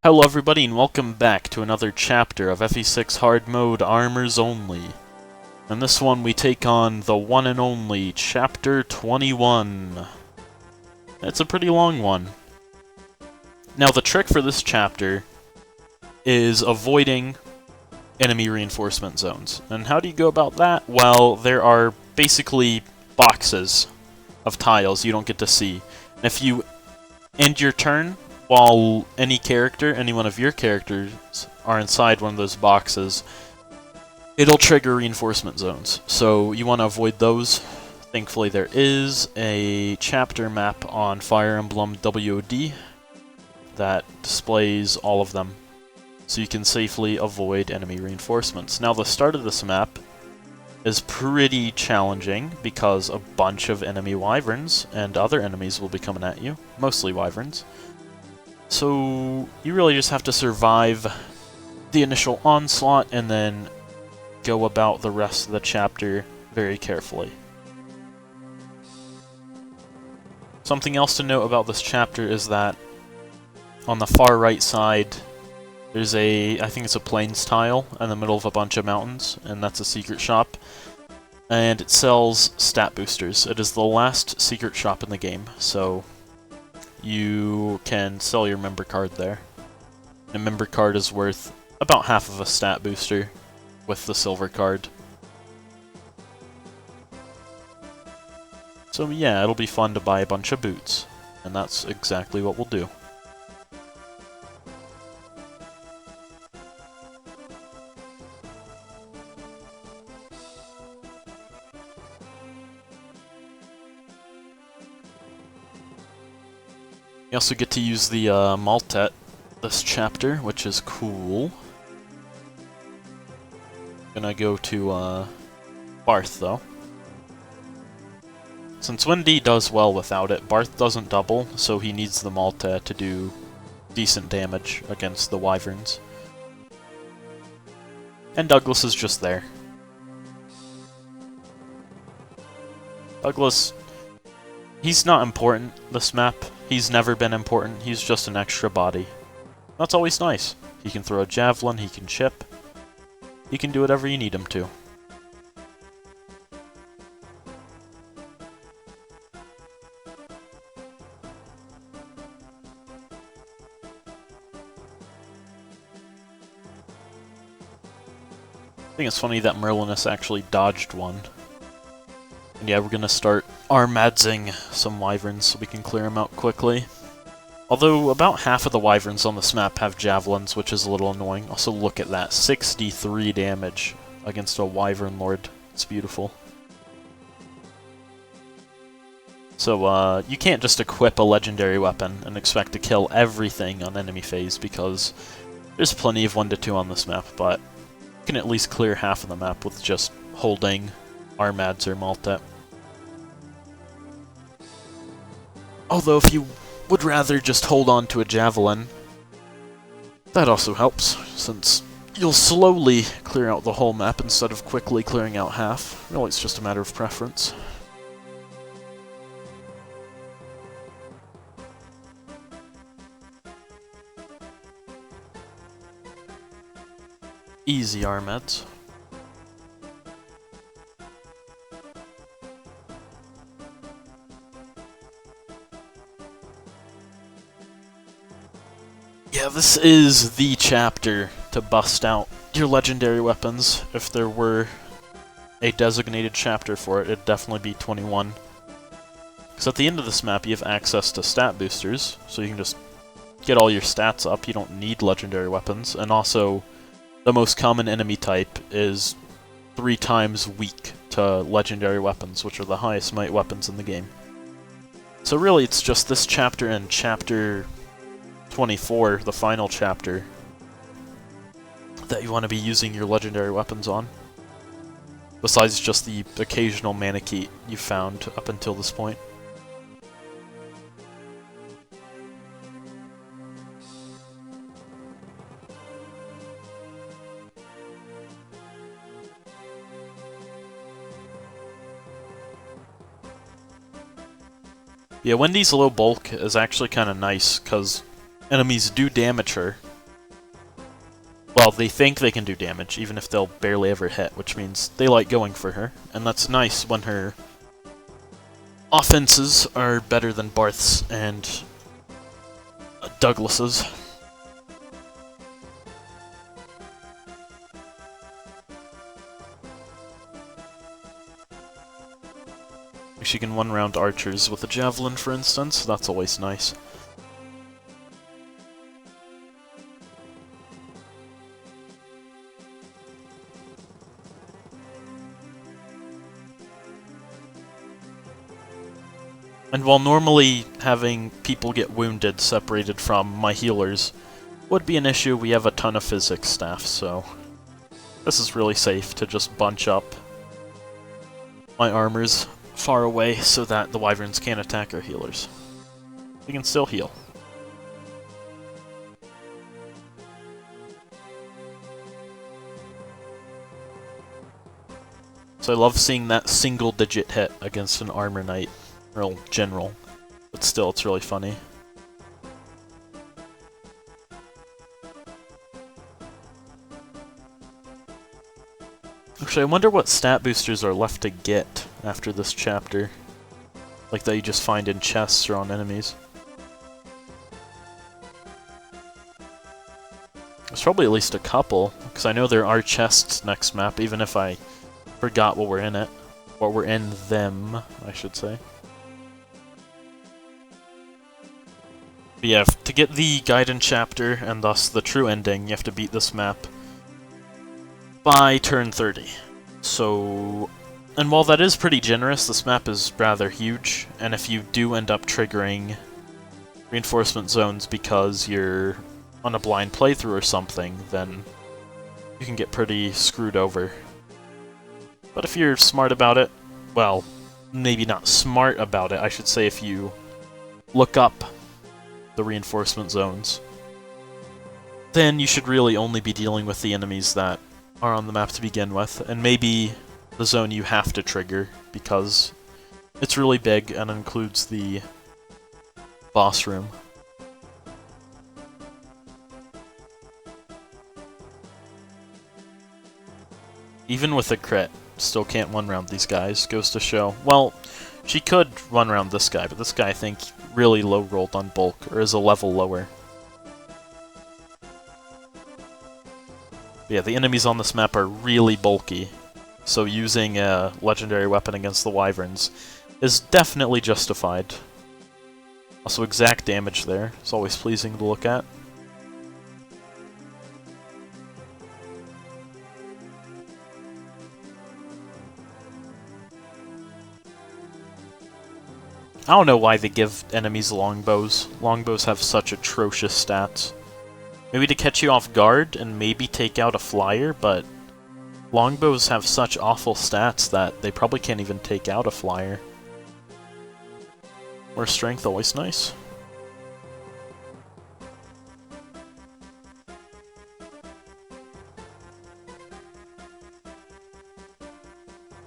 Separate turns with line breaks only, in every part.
Hello everybody and welcome back to another chapter of FE6 Hard Mode Armors Only. In this one we take on the one and only Chapter 21. It's a pretty long one. Now the trick for this chapter is avoiding enemy reinforcement zones. And how do you go about that? Well, there are basically boxes of tiles you don't get to see. And if you end your turn while any one of your characters are inside one of those boxes, it'll trigger reinforcement zones. So you want to avoid those. Thankfully there is a chapter map on Fire Emblem WOD that displays all of them, so you can safely avoid enemy reinforcements. Now the start of this map is pretty challenging because a bunch of enemy wyverns and other enemies will be coming at you, mostly wyverns. So you really just have to survive the initial onslaught and then go about the rest of the chapter very carefully. Something else to note about this chapter is that on the far right side there's I think it's a plains tile in the middle of a bunch of mountains, and that's a secret shop. And it sells stat boosters. It is the last secret shop in the game, so you can sell your member card there. A member card is worth about half of a stat booster with the silver card. So yeah, it'll be fun to buy a bunch of boots, and that's exactly what we'll do. You also get to use the Maltet this chapter, which is cool. Gonna go to Barth though. Since Wendy does well without it, Barth doesn't double, so he needs the Maltet to do decent damage against the wyverns. And Douglas is just there. Douglas, he's not important this map. He's never been important, he's just an extra body. That's always nice. He can throw a javelin, he can chip. He can do whatever you need him to. I think it's funny that Merlinus actually dodged one. And yeah, we're gonna start armadzing some wyverns so we can clear them out quickly. Although about half of the wyverns on this map have javelins, which is a little annoying. Also look at that, 63 damage against a wyvern lord. It's beautiful. So you can't just equip a legendary weapon and expect to kill everything on enemy phase, because there's plenty of 1 to 2 on this map, but you can at least clear half of the map with just holding Armads or Maltet. Although if you would rather just hold on to a javelin, that also helps, since you'll slowly clear out the whole map instead of quickly clearing out half. Really, it's just a matter of preference. Easy Armads. Yeah, this is the chapter to bust out your legendary weapons. If there were a designated chapter for it, it'd definitely be 21. Because at the end of this map, you have access to stat boosters, so you can just get all your stats up. You don't need legendary weapons. And also, the most common enemy type is 3 times weak to legendary weapons, which are the highest might weapons in the game. So really, it's just this chapter and chapter 24, the final chapter, that you want to be using your legendary weapons on. Besides just the occasional Manakete you've found up until this point. Yeah, Wendy's low bulk is actually kind of nice, because enemies do damage her, well, they think they can do damage, even if they'll barely ever hit, which means they like going for her. And that's nice when her offenses are better than Barth's and Douglas's. She can one-round archers with a javelin, for instance. That's always nice. And while normally having people get wounded separated from my healers would be an issue, we have a ton of physics staff, so this is really safe to just bunch up my armors far away so that the wyverns can't attack our healers. We can still heal. So I love seeing that single-digit hit against an armor knight, or general, but still, it's really funny. Actually, I wonder what stat boosters are left to get after this chapter. Like that you just find in chests or on enemies. There's probably at least a couple, because I know there are chests next map, even if I forgot what were in it. What were in them, I should say. But yeah, to get the Gaiden chapter, and thus the true ending, you have to beat this map by turn 30. So, and while that is pretty generous, this map is rather huge, and if you do end up triggering reinforcement zones because you're on a blind playthrough or something, then you can get pretty screwed over. But if you're smart about it, well, maybe not smart about it, I should say if you look up the reinforcement zones, then you should really only be dealing with the enemies that are on the map to begin with, and maybe the zone you have to trigger, because it's really big and includes the boss room. Even with a crit, still can't one-round these guys, goes to show. Well, she could one-round this guy, but this guy I think really low-rolled on bulk, or is a level lower. But yeah, the enemies on this map are really bulky, so using a legendary weapon against the wyverns is definitely justified. Also, exact damage there is always pleasing to look at. I don't know why they give enemies longbows. Longbows have such atrocious stats. Maybe to catch you off guard and maybe take out a flyer, but longbows have such awful stats that they probably can't even take out a flyer. More strength, always nice.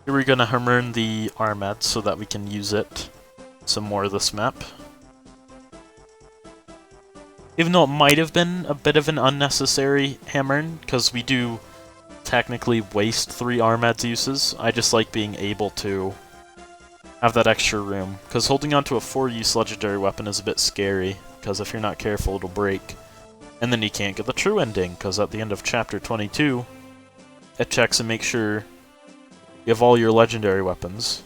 Here we're gonna hammer the Armad so that we can use it some more of this map. Even though it might have been a bit of an unnecessary hammering, because we do technically waste 3 Armad's uses, I just like being able to have that extra room, because holding onto a 4-use legendary weapon is a bit scary, because if you're not careful it'll break. And then you can't get the true ending, because at the end of chapter 22, it checks and makes sure you have all your legendary weapons,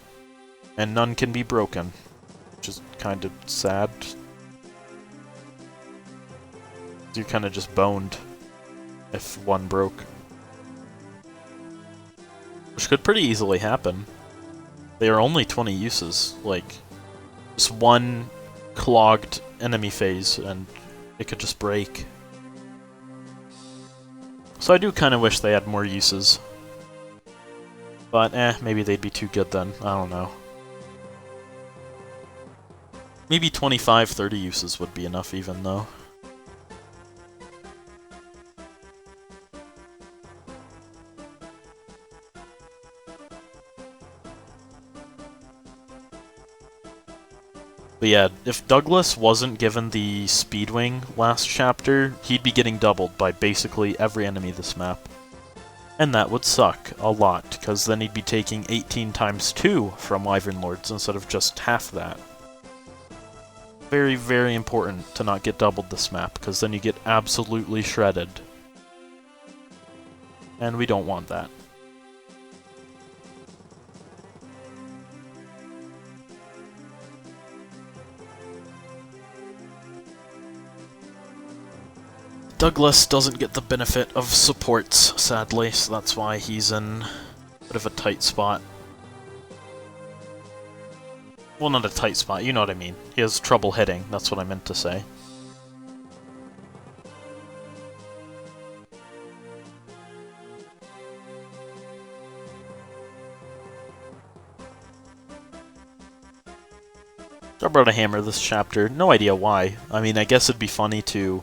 and none can be broken, which is kind of sad. You're kind of just boned if one broke. Which could pretty easily happen. They are only 20 uses, like, just one clogged enemy phase and it could just break. So I do kind of wish they had more uses. But maybe they'd be too good then, I don't know. Maybe 25, 30 uses would be enough even though. But yeah, if Douglas wasn't given the Speedwing last chapter, he'd be getting doubled by basically every enemy this map. And that would suck a lot, because then he'd be taking 18 times 2 from Wyvern Lords instead of just half that. Very, very important to not get doubled this map, because then you get absolutely shredded. And we don't want that. Douglas doesn't get the benefit of supports, sadly, so that's why he's in a bit of a tight spot. Well, not a tight spot, you know what I mean. He has trouble hitting, that's what I meant to say. I brought a hammer this chapter, no idea why. I mean, I guess it'd be funny to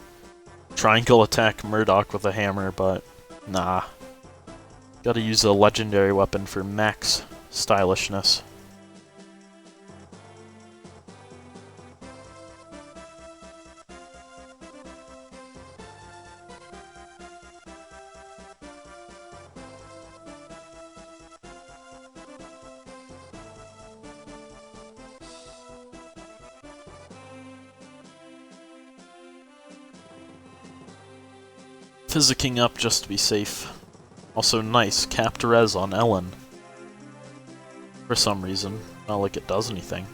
triangle attack Murdoch with a hammer, but nah. Gotta use a legendary weapon for max stylishness. Physicking up just to be safe. Also nice, capped res on Ellen. For some reason. Not like it does anything.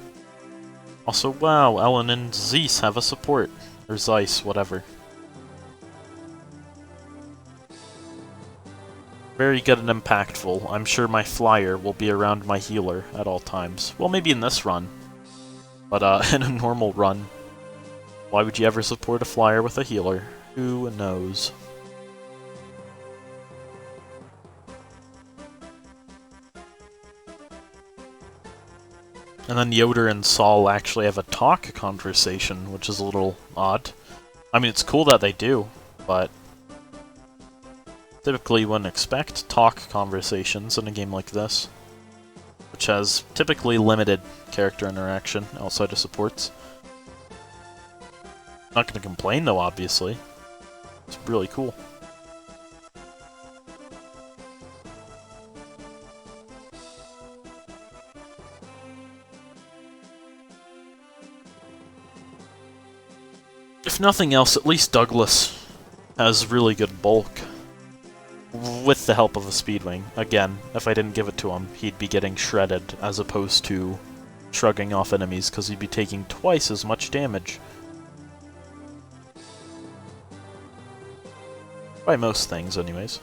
Also, wow, Ellen and Zeiss have a support. Or Zeiss, whatever. Very good and impactful. I'm sure my flyer will be around my healer at all times. Well, maybe in this run. But in a normal run, why would you ever support a flyer with a healer? Who knows? And then Yoder and Saul actually have a talk conversation, which is a little odd. I mean, it's cool that they do, but typically you wouldn't expect talk conversations in a game like this, which has typically limited character interaction outside of supports. Not gonna complain though, obviously. It's really cool. If nothing else, at least Douglas has really good bulk. With the help of a Speedwing. Again, if I didn't give it to him, he'd be getting shredded as opposed to shrugging off enemies, because he'd be taking twice as much damage. By most things, anyways.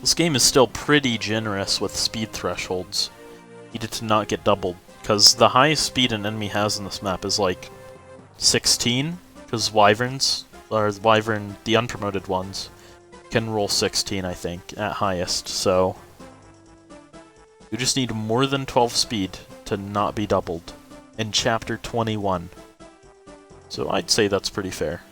This game is still pretty generous with speed thresholds. Needed to not get doubled. Because the highest speed an enemy has in this map is like 16, because Wyverns, or Wyvern, the unpromoted ones, can roll 16, I think, at highest, so you just need more than 12 speed to not be doubled in Chapter 21. So I'd say that's pretty fair.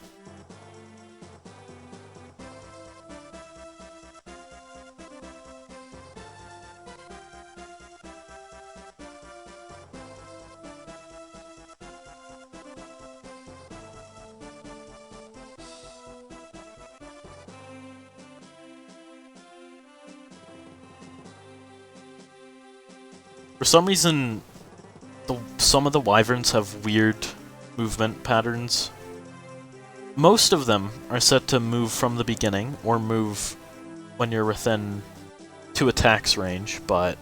For some reason, some of the Wyverns have weird movement patterns. Most of them are set to move from the beginning, or move when you're within 2 attacks range, but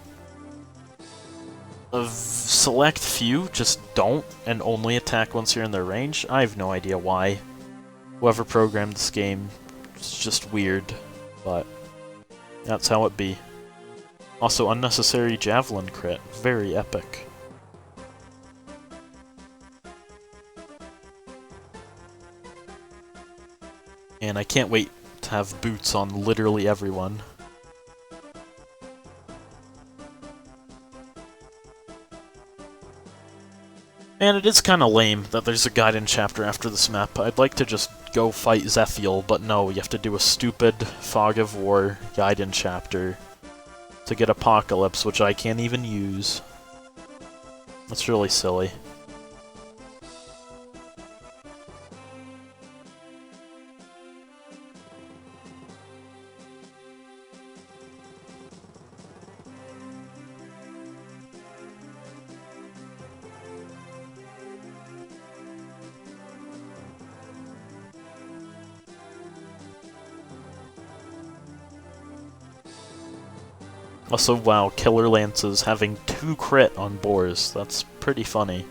a select few just don't, and only attack once you're in their range. I have no idea why. Whoever programmed this game, it's just weird, but that's how it be. Also, unnecessary javelin crit. Very epic. And I can't wait to have boots on literally everyone. And it is kinda lame that there's a Gaiden chapter after this map. I'd like to just go fight Zephiel, but no, you have to do a stupid Fog of War Gaiden chapter. to get Apocalypse, which I can't even use. That's really silly. Also, wow, Killer Lances having 2 crit on boars. That's pretty funny.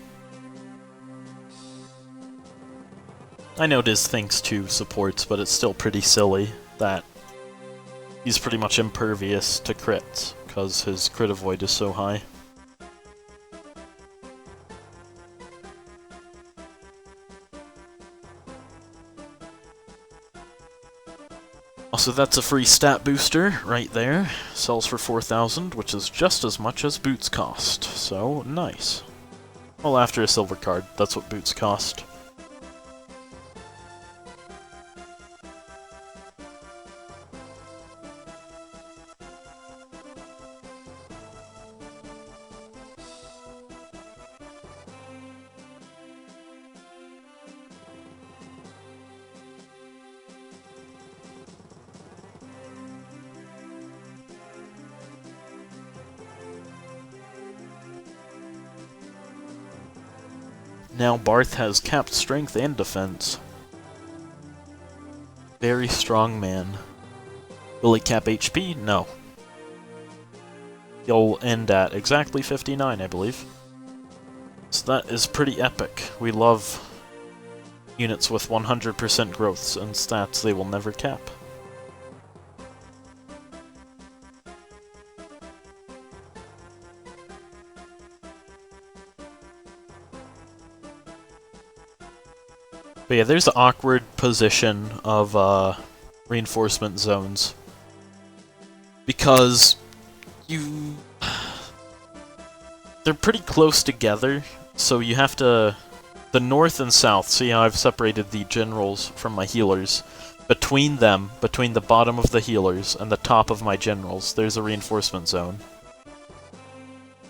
I know it is thanks to supports, but it's still pretty silly that he's pretty much impervious to crits, because his crit avoid is so high. Also, that's a free stat booster right there. Sells for 4,000, which is just as much as boots cost. So, nice. Well, after a silver card, that's what boots cost. Now Barth has capped strength and defense. Very strong man. Will he cap HP? No. He'll end at exactly 59, I believe. So that is pretty epic. We love units with 100% growths and stats they will never cap. But yeah, there's the awkward position of reinforcement zones. Because they're pretty close together, so you have to... The north and south, see how I've separated the generals from my healers? Between them, between the bottom of the healers and the top of my generals, there's a reinforcement zone.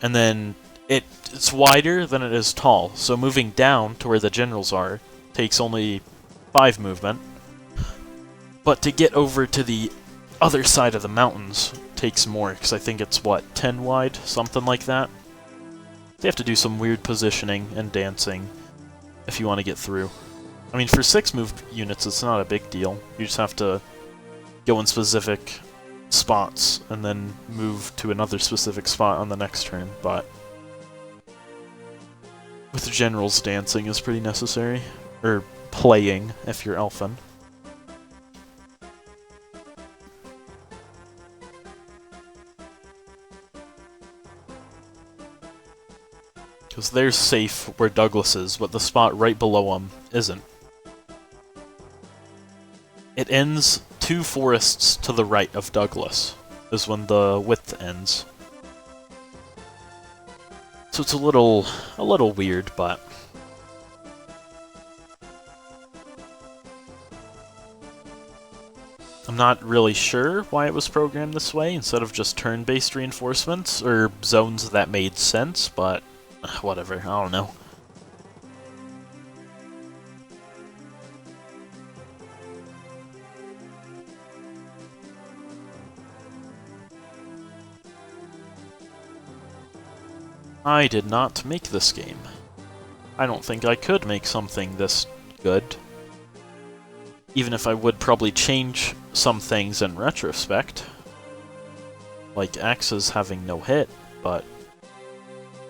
And then it's wider than it is tall, so moving down to where the generals are takes only 5 movement, but to get over to the other side of the mountains takes more, because I think it's, what, 10 wide? Something like that? They have to do some weird positioning and dancing if you want to get through. I mean, for 6 move units, it's not a big deal. You just have to go in specific spots and then move to another specific spot on the next turn, but with the generals, dancing is pretty necessary. Or playing, if you're Elfin. Because they're safe where Douglas is, but the spot right below them isn't. It ends 2 forests to the right of Douglas, is when the width ends. So it's a little weird, but... I'm not really sure why it was programmed this way, instead of just turn-based reinforcements, or zones that made sense, but whatever, I don't know. I did not make this game. I don't think I could make something this good. Even if I would probably change some things in retrospect. Like Axes having no hit, but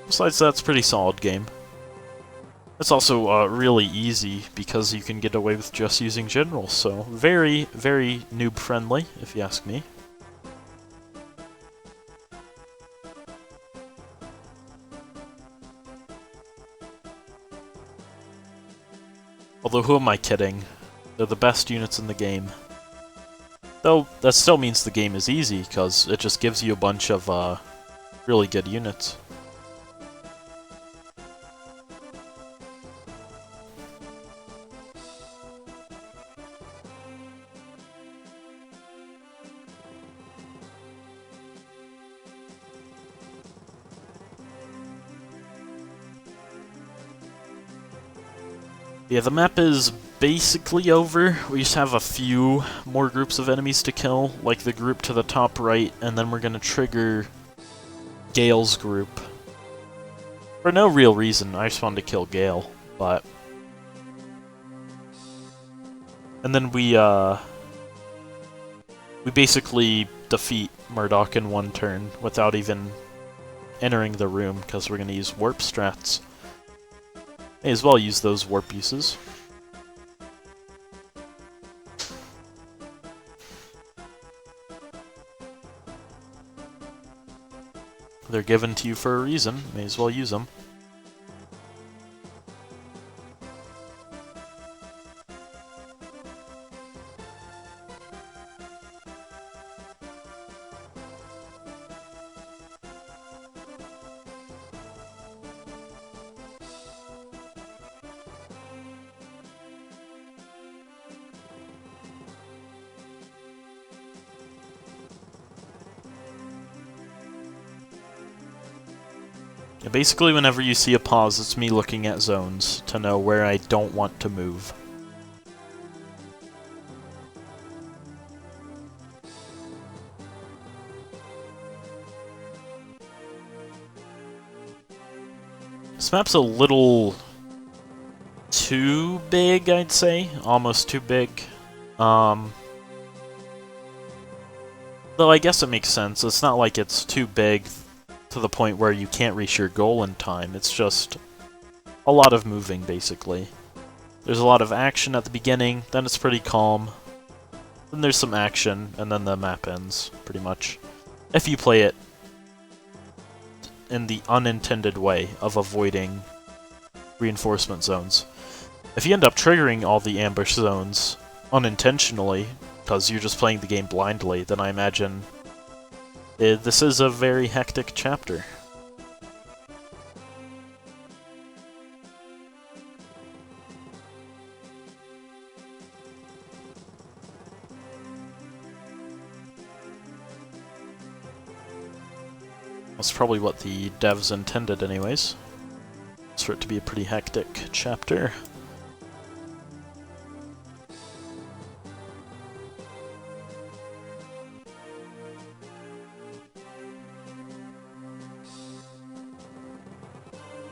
besides that, it's a pretty solid game. It's also really easy because you can get away with just using generals, so very, very noob-friendly, if you ask me. Although, who am I kidding? They're the best units in the game. Though, that still means the game is easy, because it just gives you a bunch of really good units. Yeah, the map is basically over. We just have a few more groups of enemies to kill, like the group to the top right, and then we're gonna trigger Gale's group. For no real reason, I just wanted to kill Gale, but... And then we basically defeat Murdoch in one turn without even entering the room, because we're gonna use warp strats. May as well use those warp uses. They're given to you for a reason, may as well use them. Yeah, basically, whenever you see a pause, it's me looking at zones to know where I don't want to move. This map's a little too big, I'd say. Almost too big. Though I guess it makes sense. It's not like it's too big to the point where you can't reach your goal in time. It's just a lot of moving, basically. There's a lot of action at the beginning, then it's pretty calm. Then there's some action, and then the map ends, pretty much. If you play it in the unintended way of avoiding reinforcement zones. If you end up triggering all the ambush zones unintentionally, because you're just playing the game blindly, then I imagine this is a very hectic chapter. That's probably what the devs intended anyways. It's for it to be a pretty hectic chapter.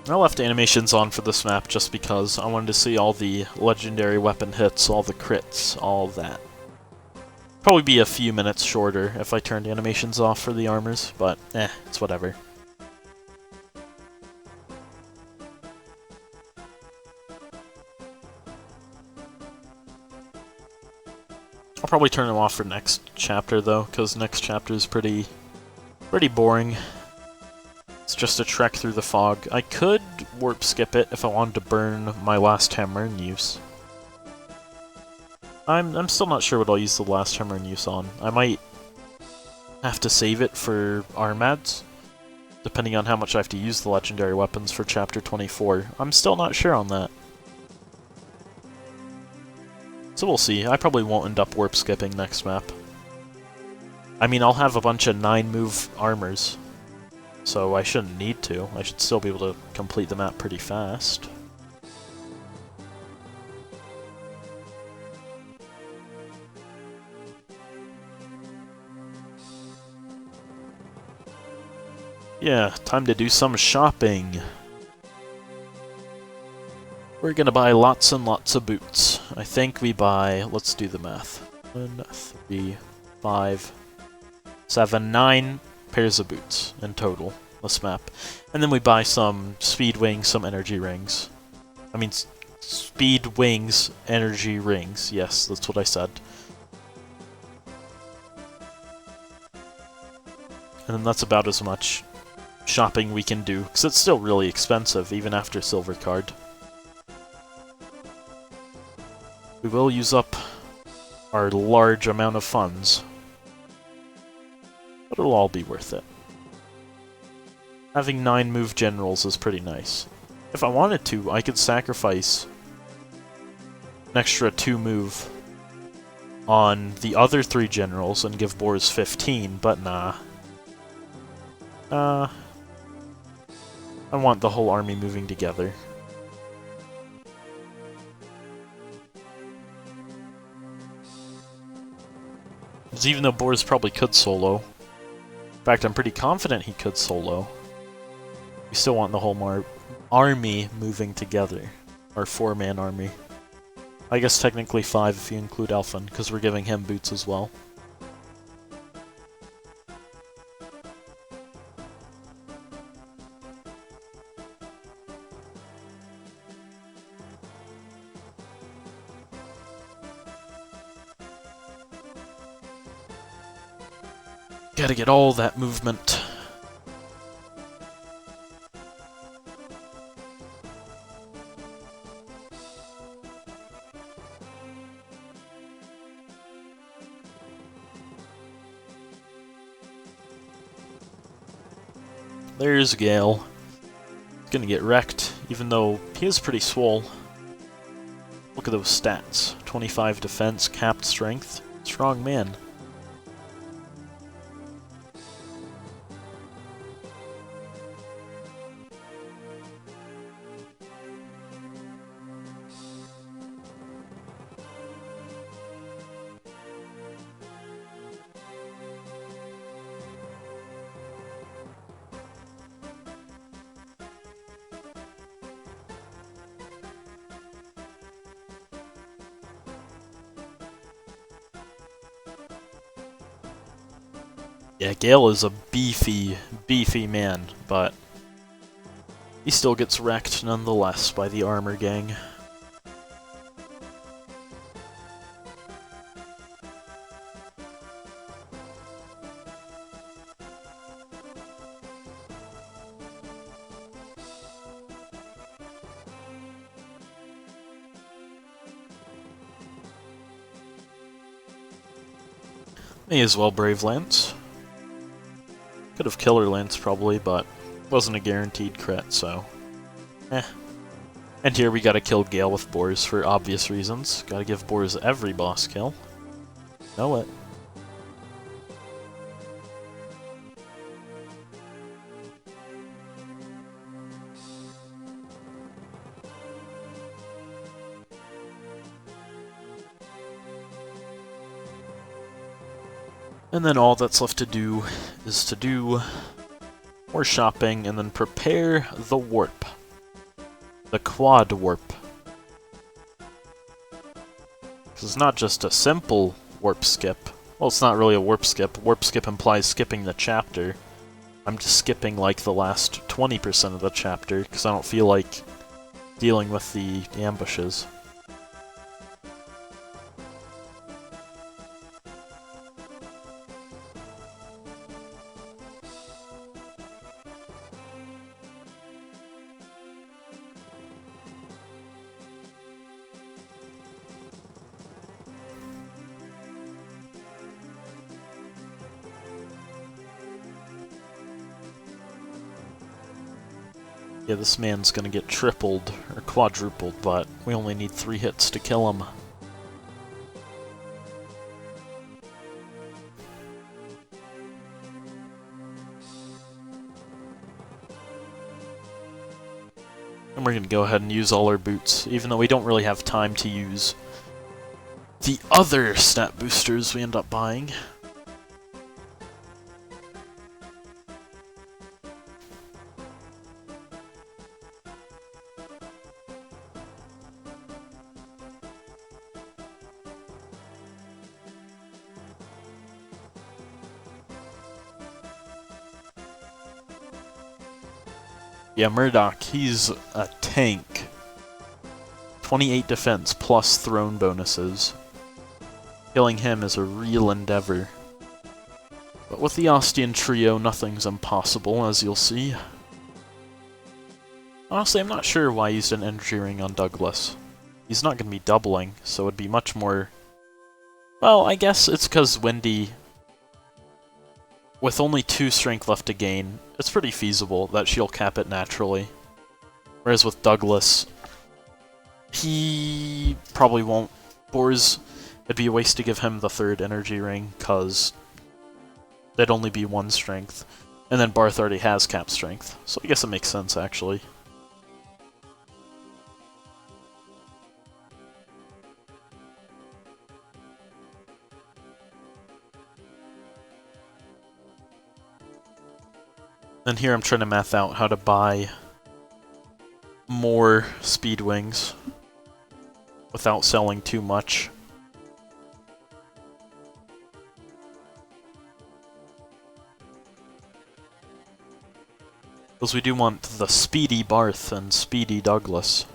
I left animations on for this map just because I wanted to see all the legendary weapon hits, all the crits, all of that. Probably be a few minutes shorter if I turned animations off for the armors, but it's whatever. I'll probably turn them off for next chapter though, because next chapter is pretty boring. It's just a trek through the fog. I could warp skip it if I wanted to burn my last hammer in use. I'm still not sure what I'll use the last hammer in use on. I might have to save it for Armads, depending on how much I have to use the legendary weapons for chapter 24. I'm still not sure on that. So we'll see. I probably won't end up warp skipping next map. I mean, I'll have a bunch of 9-move armors, so I shouldn't need to. I should still be able to complete the map pretty fast. Yeah, time to do some shopping. We're gonna buy lots and lots of boots. I think we buy, let's do the math. 1, 3, 5, 7, 9 pairs of boots in total, this map. And then we buy some speed wings, some energy rings. I mean, speed wings, energy rings. Yes, that's what I said. And then that's about as much shopping we can do, because it's still really expensive, even after Silver Card. We will use up our large amount of funds, but it'll all be worth it. Having 9-move generals is pretty nice. If I wanted to, I could sacrifice an extra 2-move on the other 3 generals and give Boars 15, but nah. I want the whole army moving together. Because even though Boris probably could solo, in fact, I'm pretty confident he could solo, we still want the whole army moving together. Our 4-man army. I guess technically 5 if you include Elfin, because we're giving him boots as well. Gotta get all that movement. There's Gale. He's gonna get wrecked, even though he is pretty swole. Look at those stats. 25 defense, capped strength. Strong man. Yeah, Gale is a beefy man, but he still gets wrecked nonetheless by the armor gang. May as well Brave Lance. Could have Killer Lance probably, but wasn't a guaranteed crit, so eh. And here we gotta kill Gale with Boars for obvious reasons. Gotta give Boars every boss kill. Know it. And then all that's left to do is to do more shopping and then prepare the warp. The quad warp. This is not just a simple warp skip. Well, it's not really a warp skip. Warp skip implies skipping the chapter. I'm just skipping like the last 20% of the chapter because I don't feel like dealing with the ambushes. Yeah, this man's gonna get tripled, or quadrupled, but we only need 3 hits to kill him. And we're gonna go ahead and use all our boots, even though we don't really have time to use the other stat boosters we end up buying. Yeah, Murdoch, he's a tank. 28 defense plus throne bonuses. Killing him is a real endeavor. But with the Ostian trio, nothing's impossible, as you'll see. Honestly, I'm not sure why I used an energy ring on Douglas. He's not going to be doubling, so it'd be much more... Well, I guess it's because Wendy, with only 2 strength left to gain, it's pretty feasible that she'll cap it naturally. Whereas with Douglas, he probably won't. Boars, it'd be a waste to give him the 3rd energy ring, because that'd only be 1 strength. And then Barth already has cap strength, so I guess it makes sense, actually. And here I'm trying to math out how to buy more speed wings without selling too much. Because we do want the Speedy Barth and Speedy Douglas.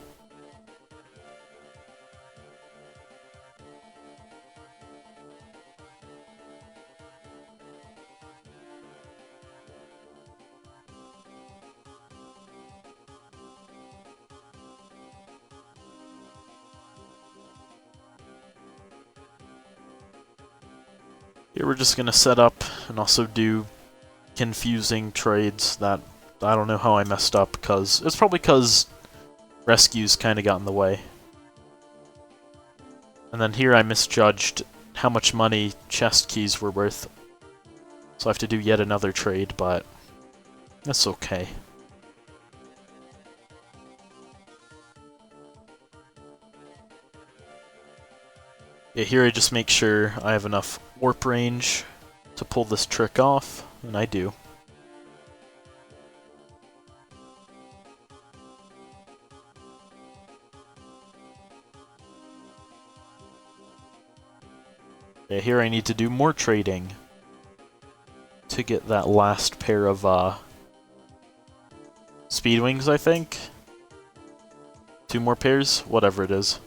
Here we're just going to set up and also do confusing trades that I don't know how I messed up, because it's probably because rescues kind of got in the way. And then here I misjudged how much money chest keys were worth. So I have to do yet another trade, but that's okay. Yeah, here I just make sure I have enough warp range to pull this trick off, and I do. Yeah, here I need to do more trading to get that last pair of speed wings, I think. 2 more pairs? Whatever it is.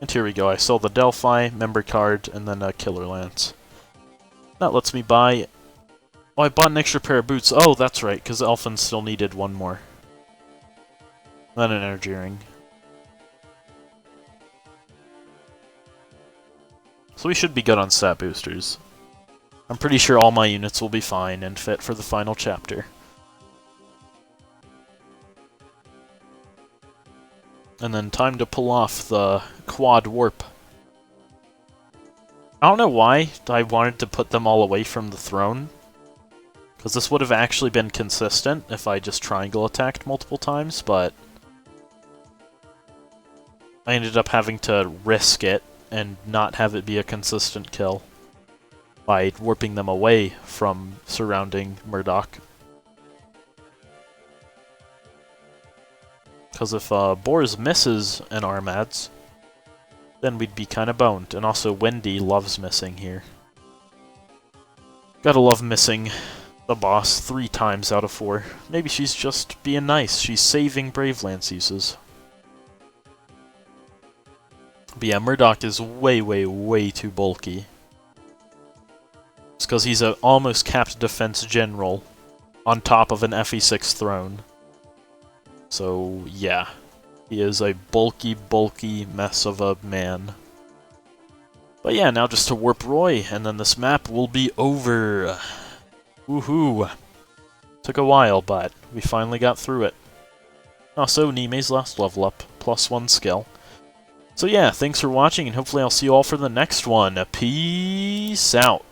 And here we go, I sell the Delphi, member card, and then a Killer Lance. That lets me buy... Oh, I bought an extra pair of boots. Oh, that's right, because Elfin still needed 1 more. Then an energy ring. So we should be good on stat boosters. I'm pretty sure all my units will be fine and fit for the final chapter. And then time to pull off the quad warp. I don't know why I wanted to put them all away from the throne, because this would have actually been consistent if I just triangle attacked multiple times, but I ended up having to risk it and not have it be a consistent kill by warping them away from surrounding Murdoch. Because if Boars misses an Armads, then we'd be kind of boned. And also Wendy loves missing here. Gotta love missing the boss 3 times out of 4. Maybe she's just being nice. She's saving Brave Lance uses. But yeah, Murdoch is way, way, way too bulky. It's because he's an almost capped defense general on top of an FE6 throne. So, yeah. He is a bulky, bulky mess of a man. But yeah, now just to warp Roy, and then this map will be over. Woohoo! Took a while, but we finally got through it. Also, Nime's last level up, +1 skill. So yeah, thanks for watching, and hopefully I'll see you all for the next one. Peace out!